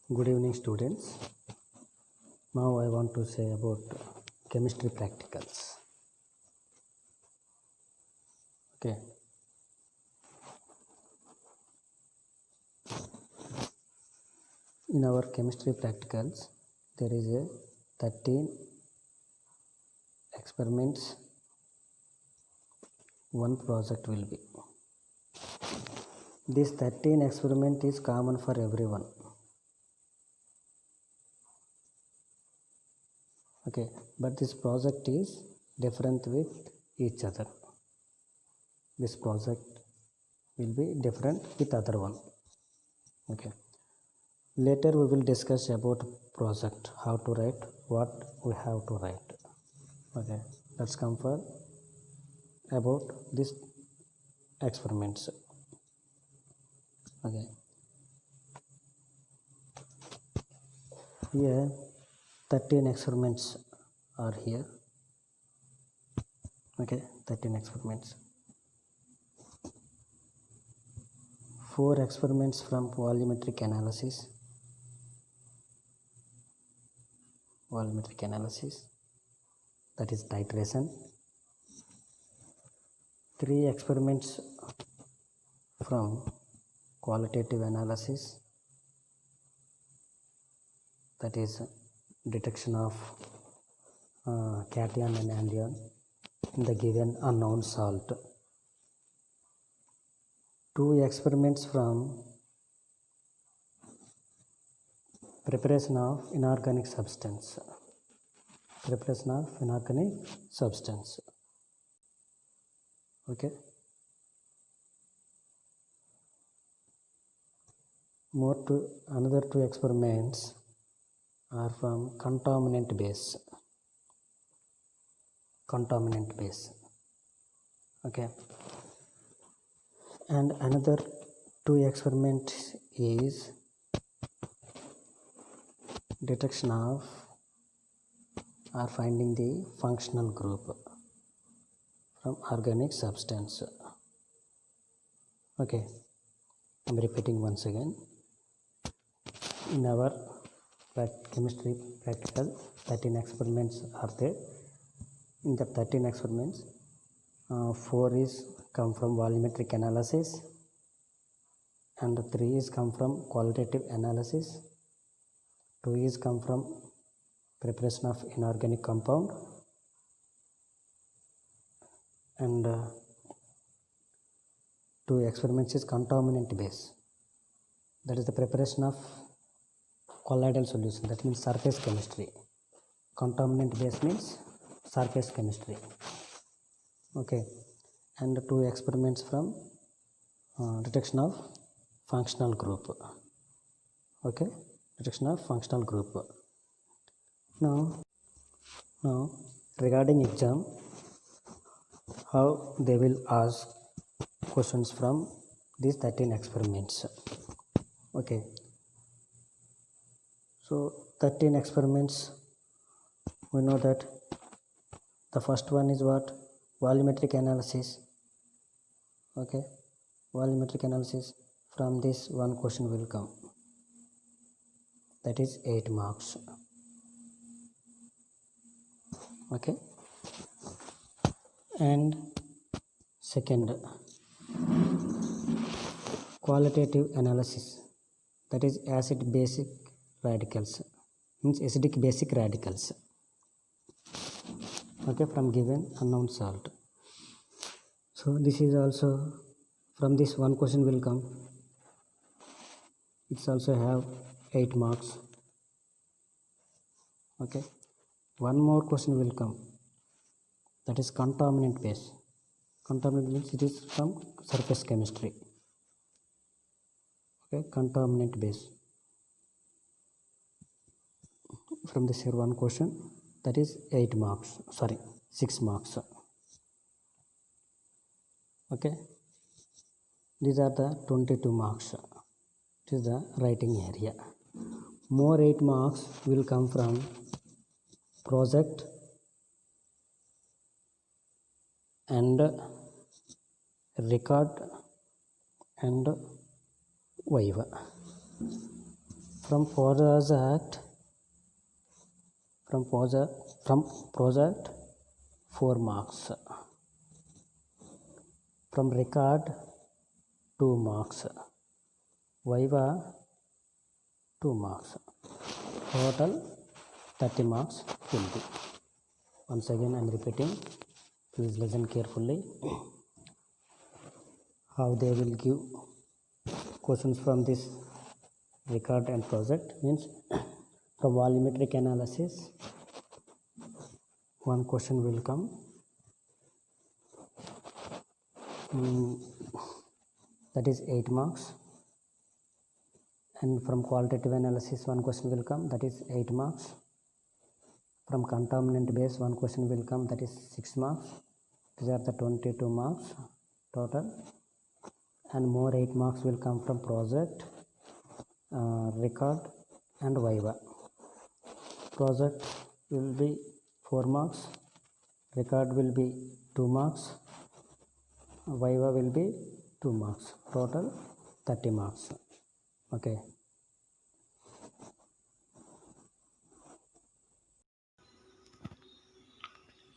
Good evening, students. Now I want to say about chemistry practicals. Okay. In our chemistry practicals, there is a 13 experiments. One project will be. This 13 experiment is common for everyone. Okay, but this project is different with each other. This project will be different with other one. Okay. Later we will discuss about project, how to write, what we have to write. Okay, let's come for about this experiments. Okay, here 13 experiments are here. Okay, 13 experiments. 4 experiments from volumetric analysis. That is titration. 3 experiments from qualitative analysis, that is detection of cation and anion in the given unknown salt. 2 experiments from preparation of inorganic substance. Okay. Another 2 experiments are from contaminant base. Okay. And another 2 experiments is detection of or finding the functional group from organic substance. Okay, I'm repeating once again. In our chemistry practical, 13 experiments are there. In the 13 experiments, 4 is come from volumetric analysis and 3 is come from qualitative analysis. 2 is come from preparation of inorganic compound, and 2 experiments is contaminant base, that is the preparation of colloidal solution, that means surface chemistry. Contaminant base means surface chemistry. Okay, and 2 experiments from detection of functional group. Okay, detection of functional group. Now regarding exam, how they will ask questions from these 13 experiments. Okay, so 13 experiments, we know that the first one is what? Volumetric analysis. Okay, volumetric analysis. From this one question will come, that is 8 marks. Okay, and second, qualitative analysis, that is acid basic radicals, means acidic basic radicals. Okay, from given unknown salt. So this is also, from this one question will come, it's also have 8 marks. Okay, one more question will come, that is contaminant base. Contaminant means it is from surface chemistry. Okay, contaminant base. From this here one question, that is 6 marks. Okay, these are the 22 marks. It is the writing area. More 8 marks will come from project and record and viva. from project 4 marks, from record 2 marks, viva 2 marks, total 30 marks will be. Once again I am repeating, please listen carefully. How they will give questions from this record and project means from volumetric analysis one question will come, that is 8 marks, and from qualitative analysis one question will come, that is 8 marks. From contaminant base one question will come, that is 6 marks. These are the 22 marks total, and more 8 marks will come from project, record and viva. Project will be 4 marks, record will be 2 marks, viva will be 2 marks, total 30 marks. Okay.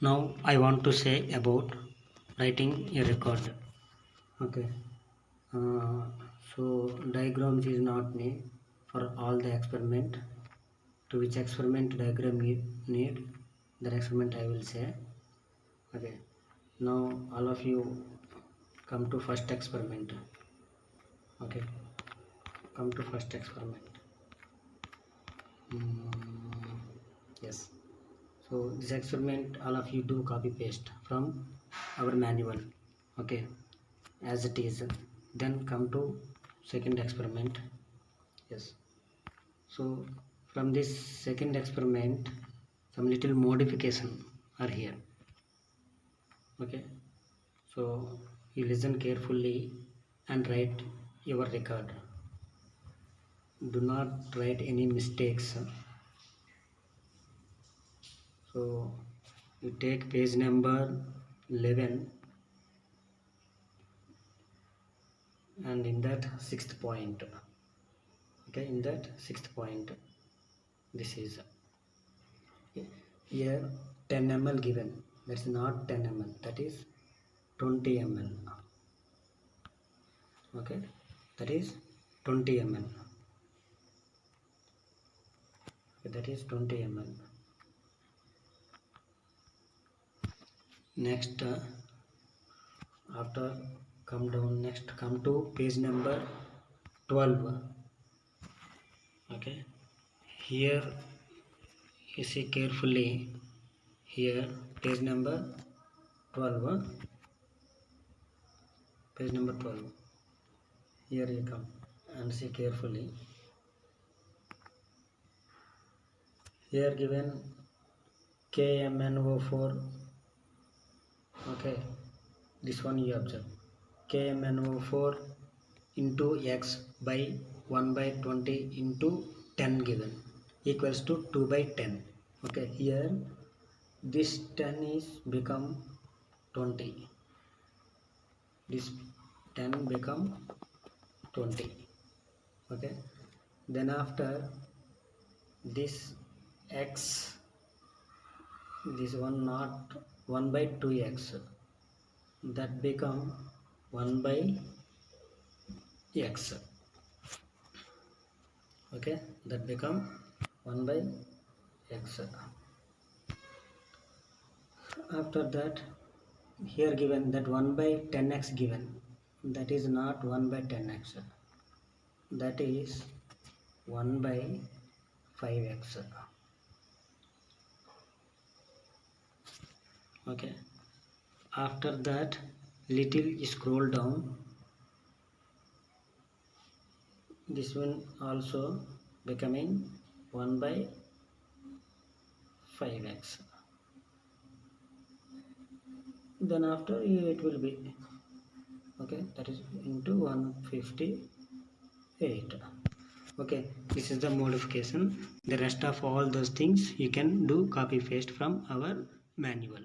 Now I want to say about writing a record. Okay. So diagrams is not need for all the experiment. To which experiment diagram need, that experiment I will say. Okay. Now all of you come to first experiment. Okay. Come to first experiment. Yes. So this experiment all of you do copy paste from our manual. Okay. As it is. Then come to second experiment. Yes. So from this second experiment some little modification are here. Okay. So you listen carefully and write your record. Do not write any mistakes. So you take page number 11 and in that 6th point. Okay, in that 6th point this is here 10 ml given. That's not 10 ml, that is 20 ml. Okay, that is 20 ml. Okay, that is 20 ml. Next after come down, next come to page number 12. Okay, here you see carefully, here page number 12, page number 12. Here you come and see carefully. Here given KMnO4. Okay, this one you observe, KMnO4 into X by 1 by 20 into 10 given equals to 2 by 10. Okay, here this 10 is become 20, this 10 become 20. Okay, then after this X, this one not 1 by 2x, that become 1 by x. Okay, that become 1 by x. After that here given that 1 by 10x given, that is not 1 by 10x, that is 1 by 5x. Okay, after that little scroll down, this one also becoming 1 by 5x. Then after it will be, okay, that is into 158. Okay, this is the modification. The rest of all those things you can do copy paste from our manual.